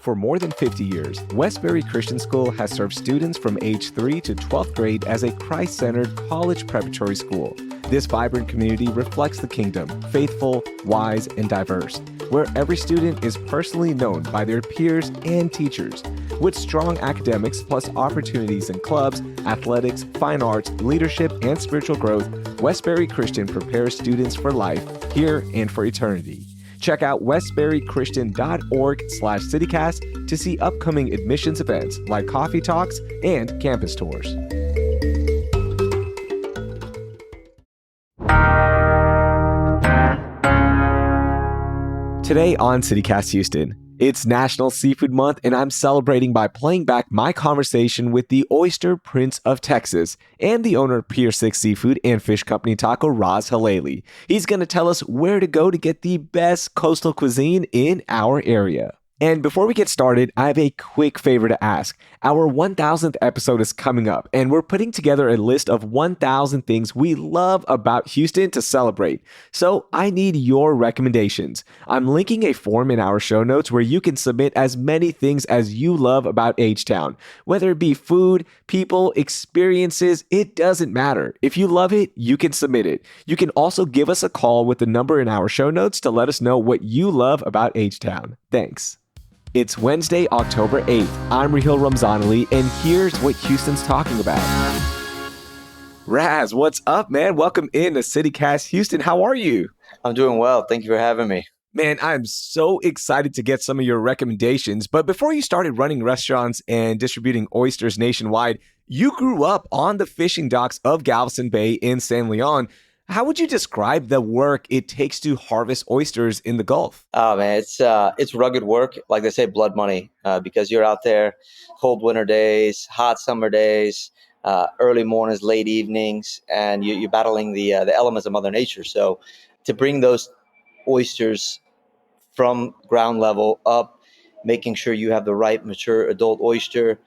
For more than 50 years, Westbury Christian School has served students from age 3 to 12th grade as a Christ-centered college preparatory school. This vibrant community reflects the kingdom, faithful, wise, and diverse, where every student is personally known by their peers and teachers. With strong academics plus opportunities in clubs, athletics, fine arts, leadership, and spiritual growth, Westbury Christian prepares students for life, here and for eternity. Check out westburychristian.org/citycast to see upcoming admissions events like coffee talks and campus tours. Today on CityCast Houston, it's National Seafood Month, and I'm celebrating by playing back my conversation with the Oyster Prince of Texas and the owner of Pier 6 Seafood and Fish Company Taco, Raz Halili. He's going to tell us where to go to get the best coastal cuisine in our area. And before we get started, I have a quick favor to ask. Our 1000th episode is coming up, and we're putting together a list of 1000 things we love about Houston to celebrate. So I need your recommendations. I'm linking a form in our show notes where you can submit as many things as you love about H-Town. Whether it be food, people, experiences, it doesn't matter. If you love it, you can submit it. You can also give us a call with the number in our show notes to let us know what you love about H-Town. Thanks. It's Wednesday, October 8th. I'm Raheel Ramzanali, and here's what Houston's talking about. Raz, what's up, man? Welcome in to CityCast Houston. How are you? I'm doing well. Thank you for having me. Man, I'm so excited to get some of your recommendations. But before you started running restaurants and distributing oysters nationwide, you grew up on the fishing docks of Galveston Bay in San Leon. How would you describe the work it takes to harvest oysters in the Gulf? Oh man, it's rugged work. Like they say, blood money, because you're out there, cold winter days, hot summer days, early mornings, late evenings, and you're battling the elements of Mother Nature. So to bring those oysters from ground level up, making sure you have the right mature adult oyster,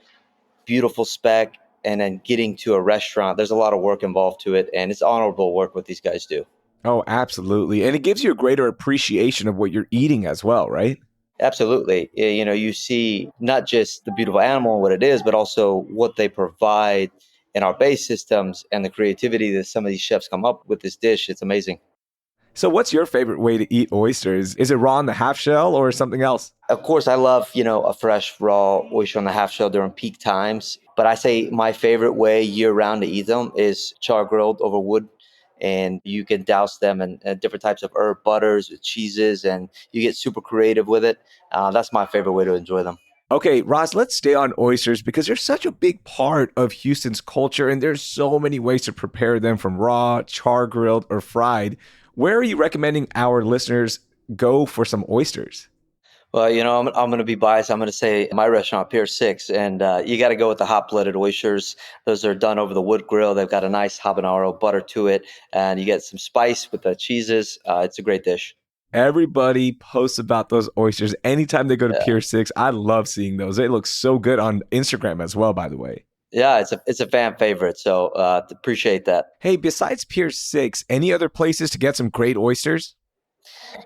beautiful spec, and then getting to a restaurant, there's a lot of work involved to it, and it's honorable work what these guys do. Oh, absolutely. And it gives you a greater appreciation of what you're eating as well, right? Absolutely. You see not just the beautiful animal and what it is, but also what they provide in our base systems and the creativity that some of these chefs come up with this dish. It's amazing. So what's your favorite way to eat oysters? Is it raw in the half shell or something else? Of course, I love, a fresh raw oyster on the half shell during peak times. But I say my favorite way year round to eat them is char grilled over wood. And you can douse them in different types of herb butters, cheeses, and you get super creative with it. That's my favorite way to enjoy them. Okay, Ross, let's stay on oysters because they're such a big part of Houston's culture, and there's so many ways to prepare them, from raw, char grilled, or fried. Where are you recommending our listeners go for some oysters? Well, I'm going to be biased. I'm going to say my restaurant, Pier 6, and you got to go with the hot-blooded oysters. Those are done over the wood grill. They've got a nice habanero butter to it, and you get some spice with the cheeses. It's a great dish. Everybody posts about those oysters anytime they go to Pier 6. I love seeing those. They look so good on Instagram as well, by the way. Yeah, it's a fan favorite, so appreciate that. Hey, besides Pier 6, any other places to get some great oysters?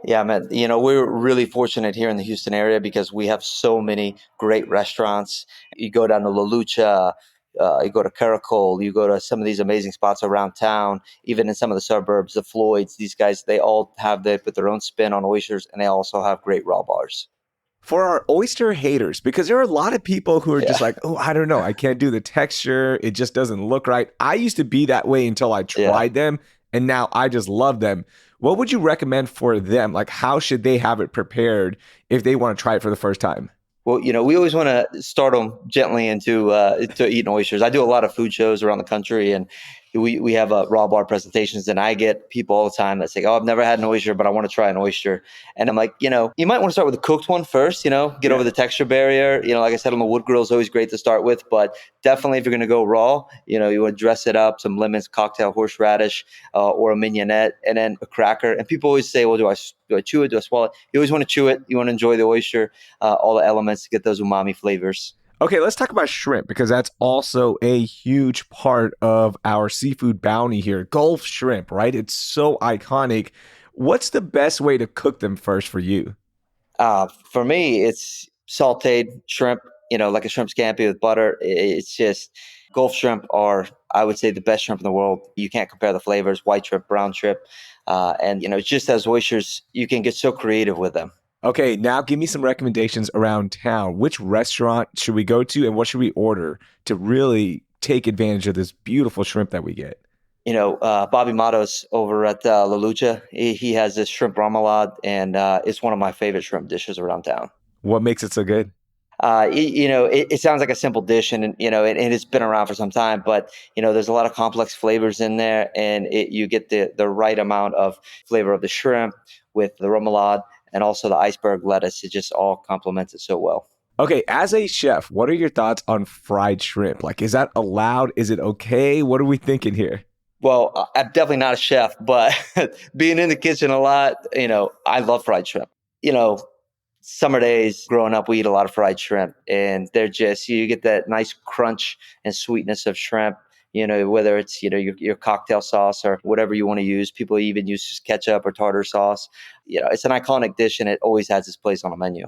Yeah, man. We're really fortunate here in the Houston area because we have so many great restaurants. You go down to La Lucha, you go to Caracol, you go to some of these amazing spots around town, even in some of the suburbs, the Floyds. These guys, they put their own spin on oysters, and they also have great raw bars. For our oyster haters, because there are a lot of people who are just like, oh, I don't know, I can't do the texture. It just doesn't look right. I used to be that way until I tried them, and now I just love them. What would you recommend for them? Like, how should they have it prepared if they want to try it for the first time? Well, we always want to start them gently into eating oysters. I do a lot of food shows around the country, and we have raw bar presentations, and I get people all the time that say, oh, I've never had an oyster, but I want to try an oyster. And I'm like, you might want to start with a cooked one first, get over the texture barrier. Like I said, on the wood grill is always great to start with, but definitely if you're going to go raw, you want to dress it up, some lemons, cocktail, horseradish, or a mignonette, and then a cracker. And people always say, well, do I chew it? Do I swallow it? You always want to chew it. You want to enjoy the oyster, all the elements to get those umami flavors. Okay, let's talk about shrimp because that's also a huge part of our seafood bounty here. Gulf shrimp, right? It's so iconic. What's the best way to cook them first for you? For me, it's sauteed shrimp, like a shrimp scampi with butter. It's just Gulf shrimp are, I would say, the best shrimp in the world. You can't compare the flavors, white shrimp, brown shrimp. And, just as oysters, you can get so creative with them. Okay, now give me some recommendations around town. Which restaurant should we go to and what should we order to really take advantage of this beautiful shrimp that we get? Bobby Matos over at La Lucha, he has this shrimp remoulade, and it's one of my favorite shrimp dishes around town. What makes it so good? It sounds like a simple dish, and it's been around for some time, but there's a lot of complex flavors in there, and you get the right amount of flavor of the shrimp with the remoulade and also the iceberg lettuce. It just all complements it so well. Okay, as a chef, what are your thoughts on fried shrimp? Like, is that allowed? Is it okay? What are we thinking here? Well, I'm definitely not a chef, but being in the kitchen a lot, I love fried shrimp. You know, Summer days growing up, we eat a lot of fried shrimp, and they're just, you get that nice crunch and sweetness of shrimp. Whether it's your cocktail sauce or whatever you want to use. People even use just ketchup or tartar sauce. It's an iconic dish, and it always has its place on a menu.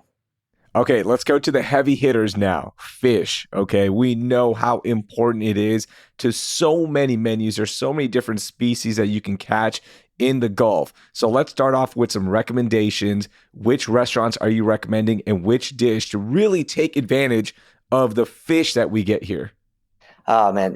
Okay, let's go to the heavy hitters now. Fish. Okay, we know how important it is to so many menus. There's so many different species that you can catch in the Gulf. So let's start off with some recommendations. Which restaurants are you recommending and which dish to really take advantage of the fish that we get here? Oh man,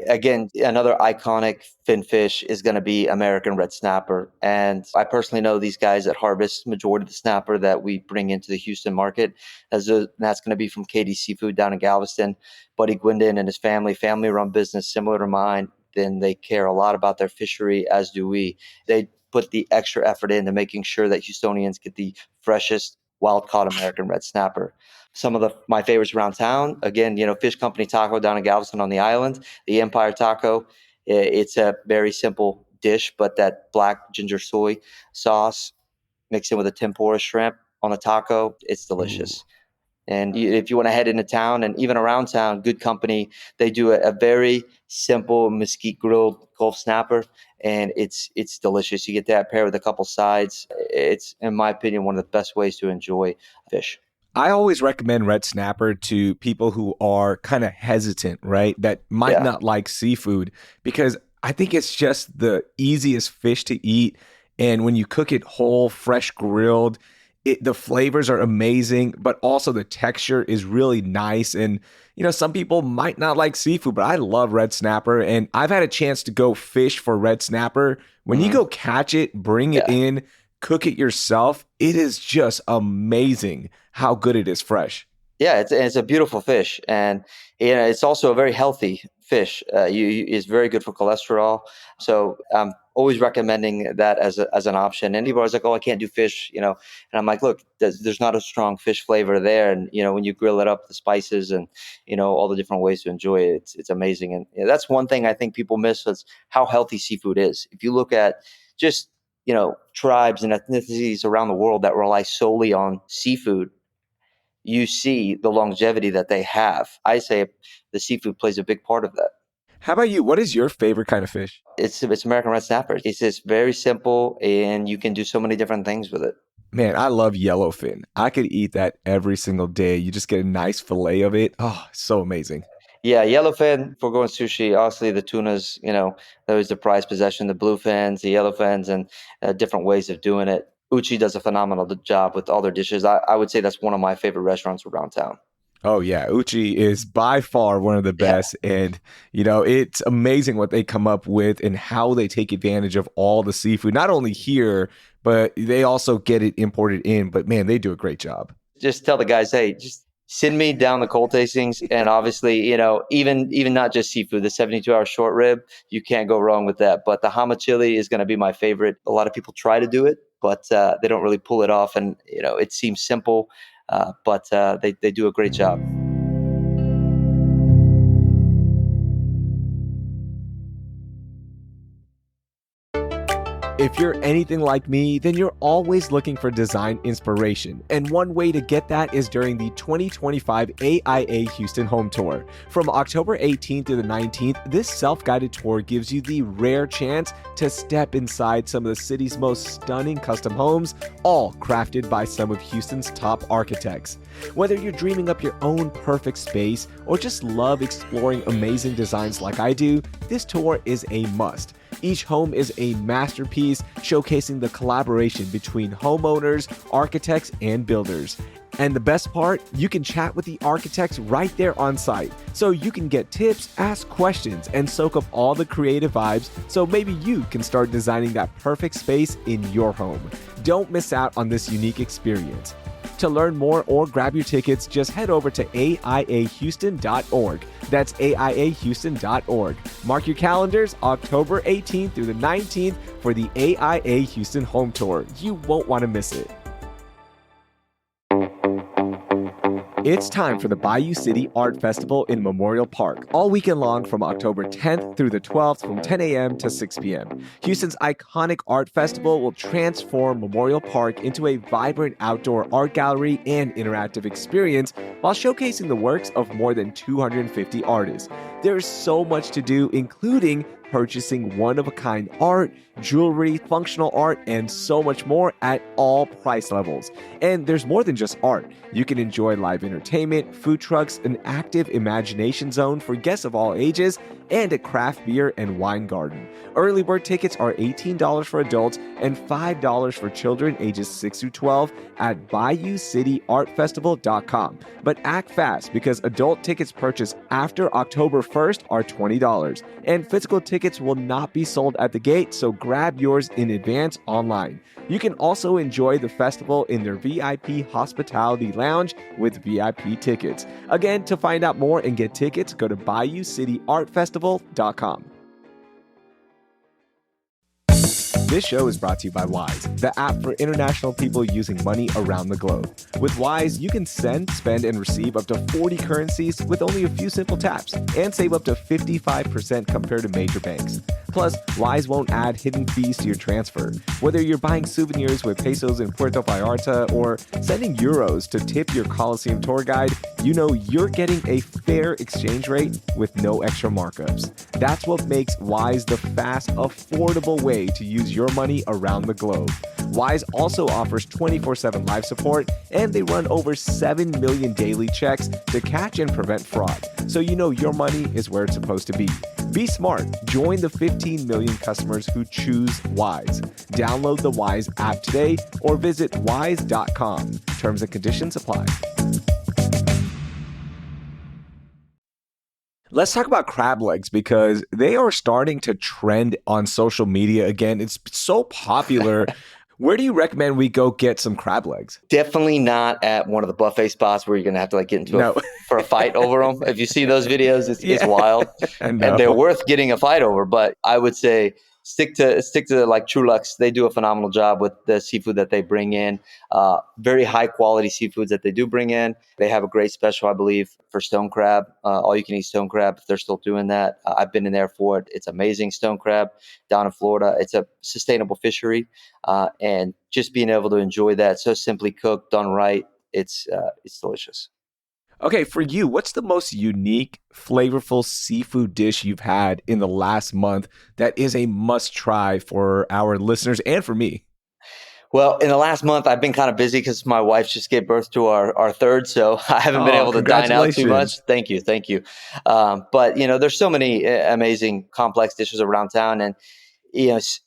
again, another iconic fin fish is going to be American red snapper, and I personally know these guys that harvest majority of the snapper that we bring into the Houston market. That's going to be from Katie Seafood down in Galveston. Buddy Gwendon and his family-run business, similar to mine. Then they care a lot about their fishery, as do we. They put the extra effort into making sure that Houstonians get the freshest wild-caught American red snapper. Some of my favorites around town, again, Fish Company Taco down in Galveston on the island, the Empire Taco. It's a very simple dish, but that black ginger soy sauce mixed in with a tempura shrimp on the taco, it's Ooh. delicious. And if you want to head into town and even around town, Good Company, they do a very simple mesquite grilled Gulf snapper, and it's delicious. You get that paired with a couple sides. It's, in my opinion, one of the best ways to enjoy fish. I always recommend red snapper to people who are kind of hesitant, right? That might Yeah. not like seafood because I think it's just the easiest fish to eat. And when you cook it whole, fresh grilled, the flavors are amazing, but also the texture is really nice. And, some people might not like seafood, but I love red snapper. And I've had a chance to go fish for red snapper. When you Hmm. go catch it, bring it Yeah. in, cook it yourself, it is just amazing how good it is fresh. Yeah, it's a beautiful fish, and it's also a very healthy fish. Is very good for cholesterol. So I'm always recommending that as an option. Anybody's like, "Oh, I can't do fish," and I'm like, "Look, there's not a strong fish flavor there, and when you grill it up, the spices and all the different ways to enjoy it, it's amazing." And that's one thing I think people miss is how healthy seafood is. If you look at just tribes and ethnicities around the world that rely solely on seafood, you see the longevity that they have. I say the seafood plays a big part of that. How about you? What is your favorite kind of fish? It's American red snapper. It's just very simple, and you can do so many different things with it. Man, I love yellowfin. I could eat that every single day. You just get a nice fillet of it. Oh, so amazing. Yeah, yellowfin for going sushi. Obviously, the tunas, those the prized possession. The bluefins, the yellowfins, and different ways of doing it. Uchi does a phenomenal job with all their dishes. I would say that's one of my favorite restaurants around town. Oh yeah, Uchi is by far one of the Yeah. best, and it's amazing what they come up with and how they take advantage of all the seafood. Not only here, but they also get it imported in. But man, they do a great job. Just tell the guys, hey, just send me down the cold tastings, and obviously, even not just seafood, the 72-hour short rib, you can't go wrong with that. But the hama chili is going to be my favorite. A lot of people try to do it, but they don't really pull it off, and it seems simple, but they do a great job. If you're anything like me, then you're always looking for design inspiration, and one way to get that is during the 2025 AIA Houston Home Tour. From October 18th to the 19th, this self-guided tour gives you the rare chance to step inside some of the city's most stunning custom homes, all crafted by some of Houston's top architects. Whether you're dreaming up your own perfect space or just love exploring amazing designs like I do, this tour is a must. Each home is a masterpiece showcasing the collaboration between homeowners, architects, and builders. And the best part, you can chat with the architects right there on site. So you can get tips, ask questions, and soak up all the creative vibes so maybe you can start designing that perfect space in your home. Don't miss out on this unique experience. To learn more or grab your tickets, just head over to aiahouston.org. That's aiahouston.org. Mark your calendars, October 18th through the 19th for the AIA Houston Home Tour. You won't want to miss it. It's time for the Bayou City Art Festival in Memorial Park, all weekend long from October 10th through the 12th from 10 a.m. to 6 p.m. Houston's iconic art festival will transform Memorial Park into a vibrant outdoor art gallery and interactive experience while showcasing the works of more than 250 artists. There's so much to do, including purchasing one-of-a-kind art, jewelry, functional art, and so much more at all price levels. And there's more than just art. You can enjoy live entertainment, food trucks, an active imagination zone for guests of all ages, and a craft beer and wine garden. Early bird tickets are $18 for adults and $5 for children ages 6 through 12 at BayouCityArtFestival.com. But act fast because adult tickets purchased after October 1st are $20, and physical tickets will not be sold at the gate, so grab yours in advance online. You can also enjoy the festival in their VIP hospitality lounge with VIP tickets. Again, to find out more and get tickets, go to BayouCityArtFestival.com. This show is brought to you by Wise, the app for international people using money around the globe. With Wise, you can send, spend, and receive up to 40 currencies with only a few simple taps and save up to 55% compared to major banks. Plus, Wise won't add hidden fees to your transfer. Whether you're buying souvenirs with pesos in Puerto Vallarta or sending euros to tip your Coliseum tour guide, you know you're getting a fair exchange rate with no extra markups. That's what makes Wise the fast, affordable way to use your money around the globe. Wise also offers 24/7 live support, and they run over 7 million daily checks to catch and prevent fraud, so you know your money is where it's supposed to be. Be smart. Join the 15 million customers who choose Wise. Download the Wise app today or visit wise.com. Terms and conditions apply. Let's talk about crab legs because they are starting to trend on social media again. It's so popular. Where do you recommend we go get some crab legs? Definitely not at one of the buffet spots where you're going to have to get into for a fight over them. If you see those videos, it's wild. And they're worth getting a fight over. But I would say stick to like Trulux. They do a phenomenal job with the seafood that they bring in. Very high quality seafoods that they do bring in. They have a great special, I believe, for stone crab. All you can eat stone crab if they're still doing that. I've been in there for it. It's amazing stone crab down in Florida. It's a sustainable fishery, and just being able to enjoy that so simply cooked, done right, it's delicious. Okay, for you, what's the most unique, flavorful seafood dish you've had in the last month that is a must-try for our listeners and for me? Well, in the last month, I've been kind of busy because my wife just gave birth to our third, so I haven't been able to dine out too much. Thank you. But, there's so many amazing complex dishes around town, and,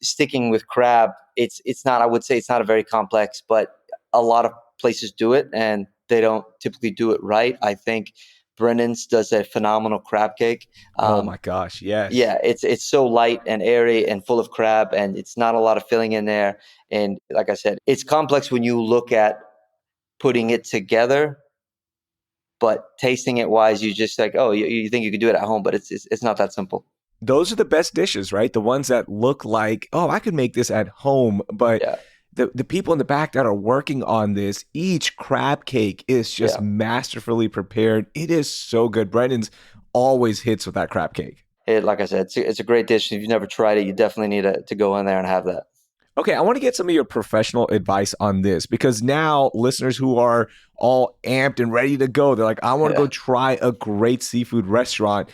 sticking with crab, it's not, I would say it's not a very complex, but a lot of places do it, and they don't typically do it right. I think Brennan's does a phenomenal crab cake. Oh my gosh, yes. Yeah, it's so light and airy and full of crab, and it's not a lot of filling in there. And like I said, it's complex when you look at putting it together, but tasting it wise, you just like, oh, you think you could do it at home, but it's not that simple. Those are the best dishes, right? The ones that look like, oh, I could make this at home, but the people in the back that are working on this, each crab cake is just masterfully prepared. It is so good. Brennan's always hits with that crab cake. Like I said, it's a great dish. If you've never tried it, you definitely need to go in there and have that. Okay, I want to get some of your professional advice on this because now listeners who are all amped and ready to go, they're like, I want to go try a great seafood restaurant.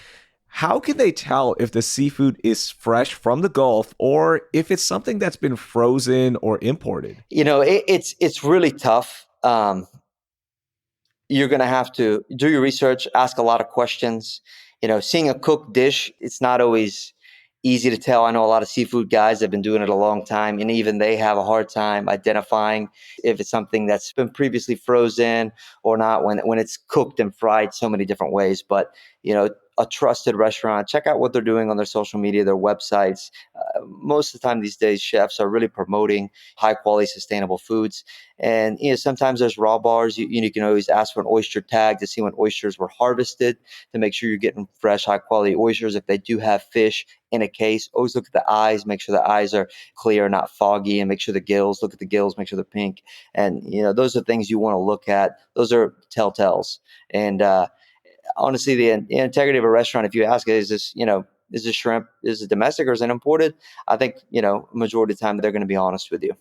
How can they tell if the seafood is fresh from the Gulf or if it's something that's been frozen or imported? It's really tough. You're going to have to do your research, ask a lot of questions. Seeing a cooked dish, it's not always easy to tell. I know a lot of seafood guys that have been doing it a long time, and even they have a hard time identifying if it's something that's been previously frozen or not when it's cooked and fried so many different ways. But, a trusted restaurant, check out what they're doing on their social media, their websites. Most of the time these days, chefs are really promoting high quality, sustainable foods. And sometimes there's raw bars. You can always ask for an oyster tag to see when oysters were harvested to make sure you're getting fresh, high quality oysters. If they do have fish in a case, always look at the eyes, make sure the eyes are clear, not foggy, and make sure the gills, look at the gills, make sure they're pink. And those are things you want to look at. Those are telltales. And honestly, the integrity of a restaurant, if you ask it, is this shrimp, is it domestic or is it imported? I think, majority of the time they're going to be honest with you.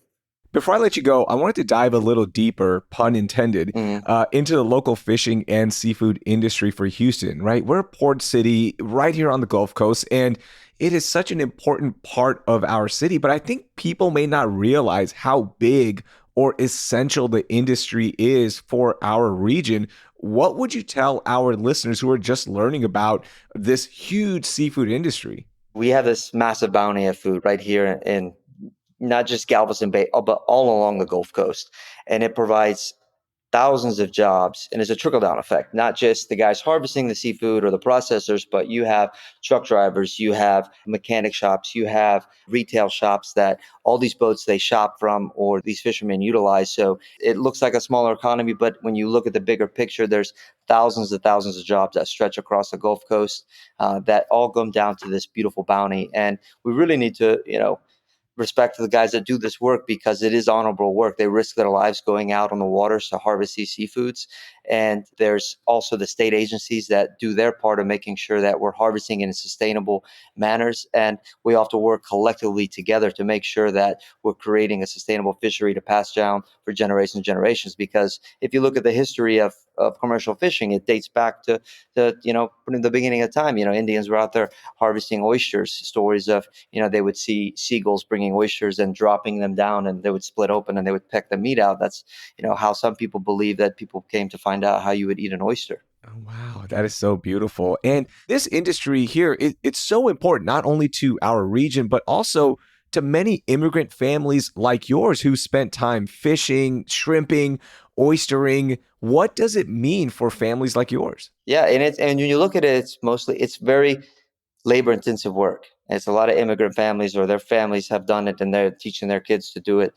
Before I let you go, I wanted to dive a little deeper, pun intended, Mhm. into the local fishing and seafood industry for Houston, right? We're a port city right here on the Gulf Coast, and it is such an important part of our city. But I think people may not realize how big or essential the industry is for our region. What would you tell our listeners who are just learning about this huge seafood industry? We have this massive bounty of food right here in not just Galveston Bay, but all along the Gulf Coast. And it provides thousands of jobs, and it's a trickle down effect, not just the guys harvesting the seafood or the processors, but you have truck drivers, you have mechanic shops, you have retail shops that all these boats they shop from or these fishermen utilize. So it looks like a smaller economy, but when you look at the bigger picture, there's thousands and thousands of jobs that stretch across the Gulf Coast that all come down to this beautiful bounty. And we really need to, respect to the guys that do this work because it is honorable work. They risk their lives going out on the waters to harvest these seafoods. And there's also the state agencies that do their part of making sure that we're harvesting in sustainable manners. And we have to work collectively together to make sure that we're creating a sustainable fishery to pass down for generations and generations. Because if you look at the history of commercial fishing, it dates back to from the beginning of time. Indians were out there harvesting oysters. Stories of they would see seagulls bringing oysters and dropping them down, and they would split open and they would peck the meat out. That's how some people believe that people came to find out how you would eat an oyster. Oh, wow, that is so beautiful. And this industry here, it's so important, not only to our region, but also to many immigrant families like yours who spent time fishing, shrimping, oystering. What does it mean for families like yours? Yeah, and when you look at it, it's very labor intensive work. It's a lot of immigrant families or their families have done it and they're teaching their kids to do it.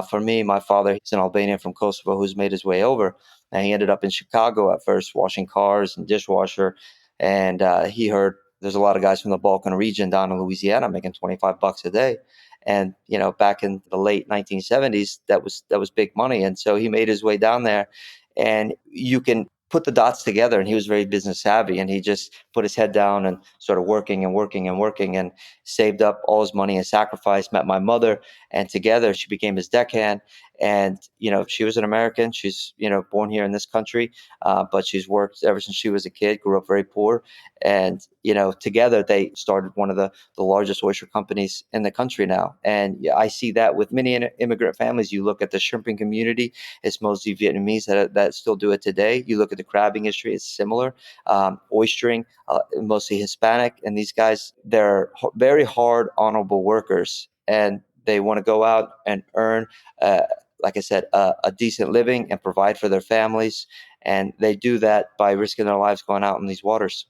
For me, my father, he's an Albanian from Kosovo who's made his way over. And he ended up in Chicago at first, washing cars and dishwasher. And he heard there's a lot of guys from the Balkan region down in Louisiana making $25 a day. And back in the late 1970s, that was big money. And so he made his way down there, and you can put the dots together. And he was very business savvy, and he just put his head down and started working and working and working and saved up all his money and sacrificed. Met my mother, and together she became his deckhand. And she was an American. She's born here in this country, but she's worked ever since she was a kid. Grew up very poor, and together they started one of the largest oyster companies in the country now. And yeah, I see that with many immigrant families. You look at the shrimping community; it's mostly Vietnamese that still do it today. You look at the crabbing industry; it's similar. Oystering, mostly Hispanic, and these guys they're very hard, honorable workers, and they want to go out and earn. Like I said, a decent living and provide for their families. And they do that by risking their lives going out in these waters.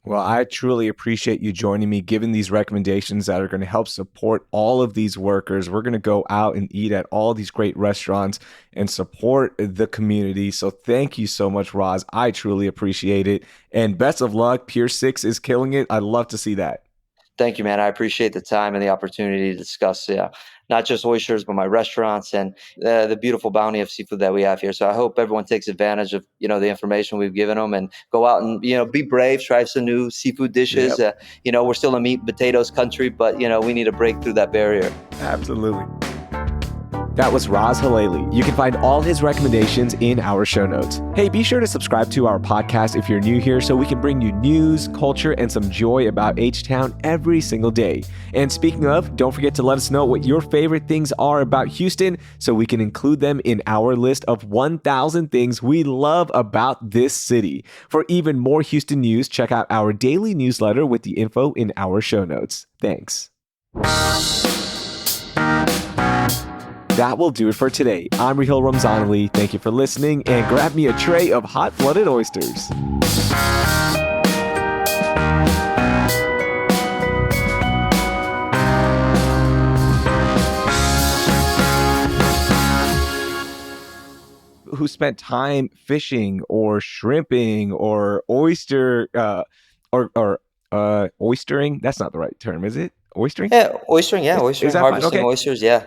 Well, I truly appreciate you joining me, giving these recommendations that are going to help support all of these workers. We're going to go out and eat at all these great restaurants and support the community. So thank you so much, Raz. I truly appreciate it. And best of luck. Pier 6 is killing it. I'd love to see that. Thank you, man. I appreciate the time and the opportunity to discuss, not just oysters, but my restaurants and the beautiful bounty of seafood that we have here. So I hope everyone takes advantage of, the information we've given them and go out and, be brave, try some new seafood dishes. Yep, We're still a meat and potatoes country, but, we need to break through that barrier. absolutely. That was Raz Halili. You can find all his recommendations in our show notes. Hey, be sure to subscribe to our podcast if you're new here so we can bring you news, culture, and some joy about H-Town every single day. And speaking of, don't forget to let us know what your favorite things are about Houston so we can include them in our list of 1,000 things we love about this city. For even more Houston news, check out our daily newsletter with the info in our show notes. Thanks. That will do it for today. I'm Raheel Ramzanali. Thank you for listening, and grab me a tray of hot-blooded oysters. Who spent time fishing or shrimping or oystering? That's not the right term, is it? Oystering? Yeah, oystering. Yeah, Is oystering, that fine? harvesting Okay. oysters. Yeah.